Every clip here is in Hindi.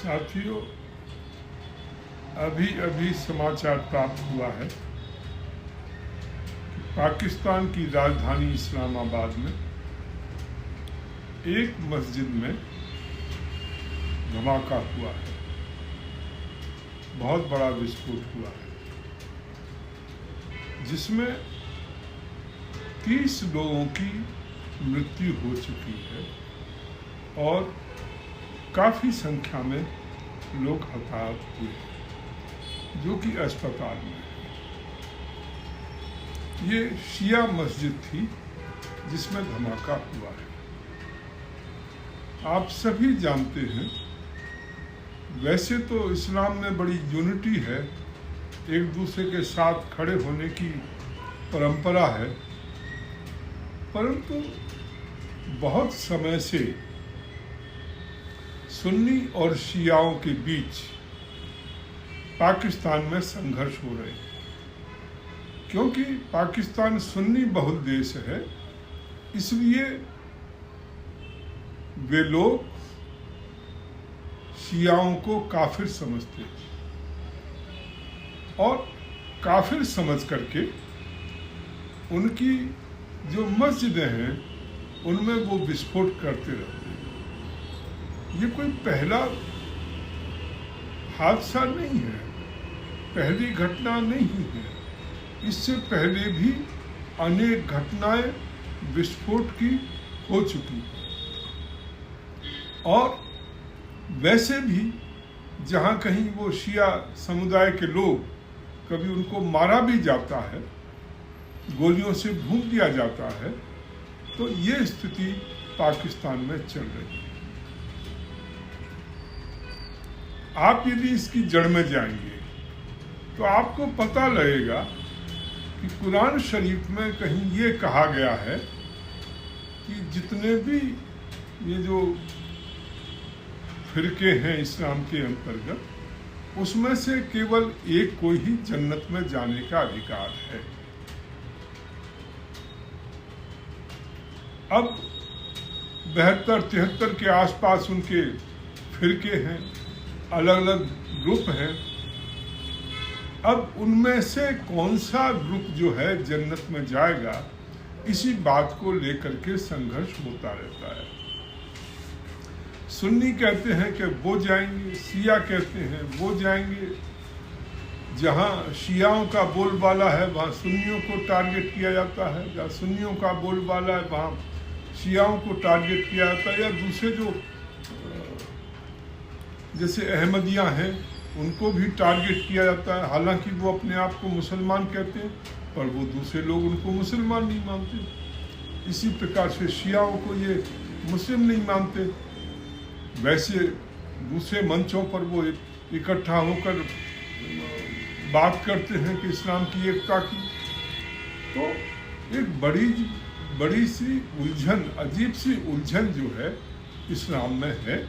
साथियों, अभी अभी समाचार प्राप्त हुआ है कि पाकिस्तान की राजधानी इस्लामाबाद में एक मस्जिद में धमाका हुआ है। बहुत बड़ा विस्फोट हुआ है जिसमें 30 लोगों की मृत्यु हो चुकी है और काफ़ी संख्या में लोग हताहत हुए जो कि अस्पताल में है। ये शिया मस्जिद थी जिसमें धमाका हुआ है। आप सभी जानते हैं, वैसे तो इस्लाम में बड़ी यूनिटी है, एक दूसरे के साथ खड़े होने की परंपरा है, परंतु बहुत समय से सुन्नी और शियाओं के बीच पाकिस्तान में संघर्ष हो रहे हैं। क्योंकि पाकिस्तान सुन्नी बहुल देश है, इसलिए वे लोग शियाओं को काफिर समझते हैं और काफिर समझ करके उनकी जो मस्जिदें हैं उनमें वो विस्फोट करते रहते हैं। ये कोई पहला हादसा नहीं है, पहली घटना नहीं है। इससे पहले भी अनेक घटनाएं विस्फोट की हो चुकी हैं और वैसे भी जहां कहीं वो शिया समुदाय के लोग, कभी उनको मारा भी जाता है, गोलियों से भून दिया जाता है, तो ये स्थिति पाकिस्तान में चल रही है। आप यदि इसकी जड़ में जाएंगे तो आपको पता लगेगा कि कुरान शरीफ में कहीं ये कहा गया है कि जितने भी ये जो फिरके हैं इस्लाम के अंतर्गत, उसमें से केवल एक को ही जन्नत में जाने का अधिकार है। अब 72-73 के आसपास उनके फिरके हैं, अलग अलग ग्रुप हैं। अब उनमें से कौन सा ग्रुप जो है जन्नत में जाएगा, इसी बात को लेकर के संघर्ष होता रहता है। सुन्नी कहते हैं कि वो जाएंगे, शिया कहते हैं वो जाएंगे। जहां शियाओं का बोलबाला है वहां सुन्नियों को टारगेट किया जाता है, जहां सुन्नियों का बोलबाला है वहां शियाओं को टारगेट किया जाता है, या दूसरे जो जैसे अहमदिया हैं उनको भी टारगेट किया जाता है। हालांकि वो अपने आप को मुसलमान कहते हैं, पर वो दूसरे लोग उनको मुसलमान नहीं मानते। इसी प्रकार से शियाओं को ये मुस्लिम नहीं मानते। वैसे दूसरे मंचों पर वो इकट्ठा होकर बात करते हैं कि इस्लाम की एकता की। तो एक बड़ी सी उलझन, अजीब सी उलझन जो है इस्लाम में है,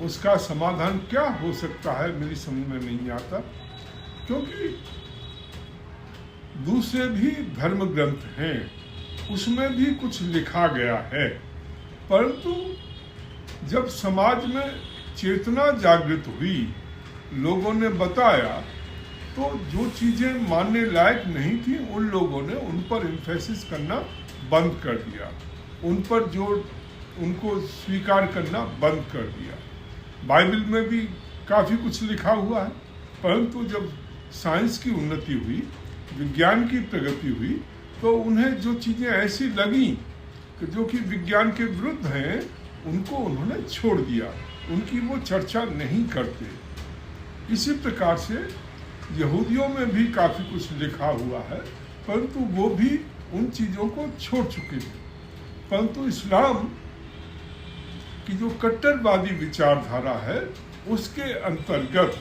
उसका समाधान क्या हो सकता है मेरी समझ में नहीं आता। क्योंकि दूसरे भी धर्म ग्रंथ हैं, उसमें भी कुछ लिखा गया है, परंतु जब समाज में चेतना जागृत हुई, लोगों ने बताया, तो जो चीजें मानने लायक नहीं थी उन लोगों ने उन पर एम्फेसिस करना बंद कर दिया, उन पर उनको स्वीकार करना बंद कर दिया। बाइबल में भी काफ़ी कुछ लिखा हुआ है, परंतु जब साइंस की उन्नति हुई, विज्ञान की प्रगति हुई, तो उन्हें जो चीज़ें ऐसी लगी कि जो कि विज्ञान के विरुद्ध हैं, उनको उन्होंने छोड़ दिया, उनकी वो चर्चा नहीं करते। इसी प्रकार से यहूदियों में भी काफ़ी कुछ लिखा हुआ है, परंतु वो भी उन चीज़ों को छोड़ चुके थे। परंतु इस्लाम की जो कट्टरवादी विचारधारा है, उसके अंतर्गत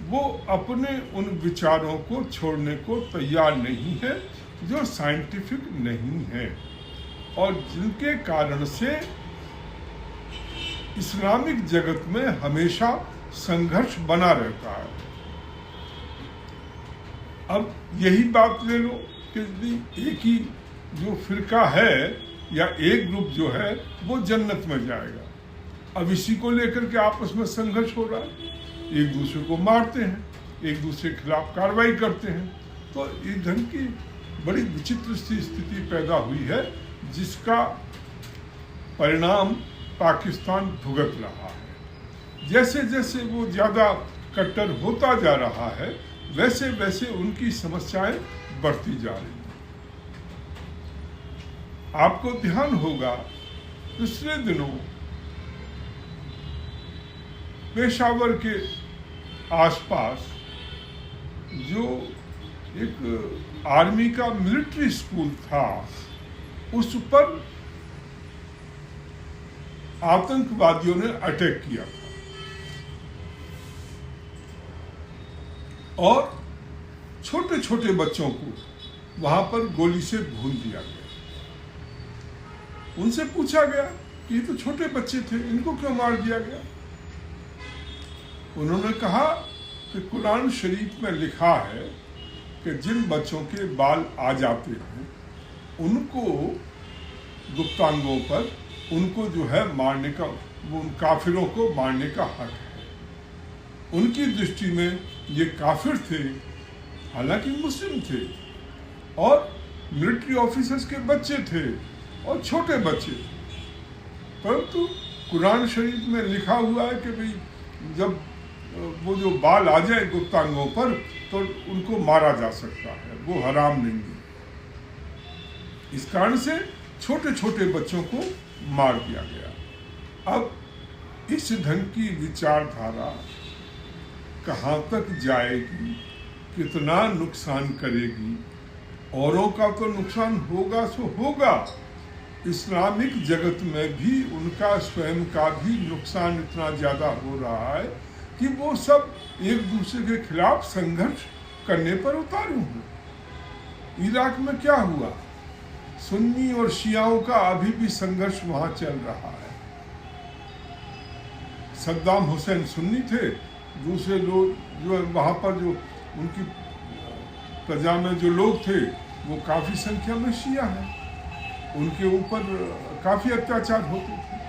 वो अपने उन विचारों को छोड़ने को तैयार नहीं है जो साइंटिफिक नहीं है और जिनके कारण से इस्लामिक जगत में हमेशा संघर्ष बना रहता है। अब यही बात ले लो कि एक ही जो फिरका है या एक ग्रुप जो है वो जन्नत में जाएगा, अब इसी को लेकर के आपस में संघर्ष हो रहा है, एक दूसरे को मारते हैं, एक दूसरे के खिलाफ कार्रवाई करते हैं। तो इस ढंग की बड़ी विचित्र सी स्थिति पैदा हुई है, जिसका परिणाम पाकिस्तान भुगत रहा है। जैसे जैसे वो ज़्यादा कट्टर होता जा रहा है, वैसे वैसे उनकी समस्याएं बढ़ती जा रही हैं। आपको ध्यान होगा, पिछले दिनों पेशावर के आसपास जो एक आर्मी का मिलिट्री स्कूल था, उस पर आतंकवादियों ने अटैक किया था और छोटे छोटे बच्चों को वहां पर गोली से भून दिया गया। उनसे पूछा गया कि ये तो छोटे बच्चे थे, इनको क्यों मार दिया गया? उन्होंने कहा कि कुरान शरीफ में लिखा है कि जिन बच्चों के बाल आ जाते हैं उनको गुप्तांगों पर उनको जो है मारने का, वो उन काफिरों को मारने का हक है। उनकी दृष्टि में ये काफिर थे, हालांकि मुस्लिम थे और मिलिट्री ऑफिसर्स के बच्चे थे और छोटे बच्चे, परंतु कुरान शरीफ में लिखा हुआ है कि भाई जब वो जो बाल आ जाए गुप्तांगों पर तो उनको मारा जा सकता है, वो हराम नहीं है। इस कारण से छोटे छोटे बच्चों को मार दिया गया। अब इस ढंग की विचारधारा कहाँ तक जाएगी, कितना नुकसान करेगी? औरों का तो नुकसान होगा सो होगा, इस्लामिक जगत में भी उनका स्वयं का भी नुकसान इतना ज़्यादा हो रहा है कि वो सब एक दूसरे के खिलाफ संघर्ष करने पर उतारू हैं। इराक में क्या हुआ? सुन्नी और शियाओं का अभी भी संघर्ष वहां चल रहा है। सद्दाम हुसैन सुन्नी थे, दूसरे लोग जो वहां पर जो उनकी प्रजा में जो लोग थे वो काफी संख्या में शिया हैं, उनके ऊपर काफी अत्याचार होते थे।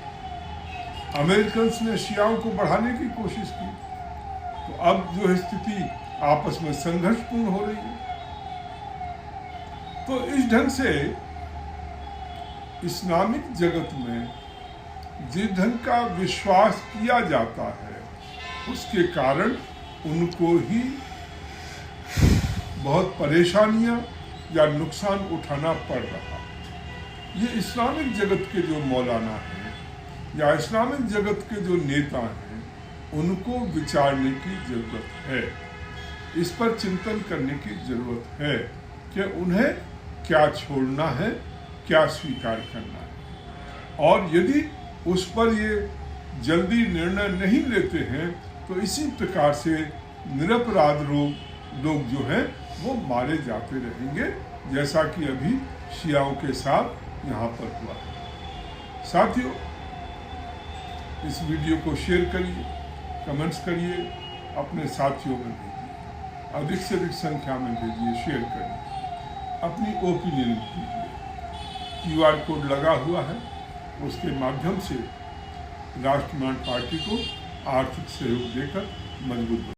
अमेरिकन ने शियाओं को बढ़ाने की कोशिश की, तो अब जो स्थिति आपस में संघर्षपूर्ण हो रही है। तो इस ढंग से इस्लामिक जगत में जिस ढंग का विश्वास किया जाता है, उसके कारण उनको ही बहुत परेशानियां या नुकसान उठाना पड़ रहा। ये इस्लामिक जगत के जो मौलाना हैं या इस्लामिक जगत के जो नेता हैं, उनको विचारने की जरूरत है, इस पर चिंतन करने की जरूरत है कि उन्हें क्या छोड़ना है, क्या स्वीकार करना है। और यदि उस पर ये जल्दी निर्णय नहीं लेते हैं तो इसी प्रकार से निरपराध लोग जो हैं वो मारे जाते रहेंगे, जैसा कि अभी शियाओं के साथ यहाँ पर हुआ। साथियों, इस वीडियो को शेयर करिए, कमेंट्स करिए, अपने साथियों में भेजिए, अधिक से अधिक संख्या में भेजिए, शेयर करिए, अपनी ओपिनियन दीजिए। QR कोड लगा हुआ है, उसके माध्यम से राष्ट्रवादी पार्टी को आर्थिक सहयोग देकर मजबूत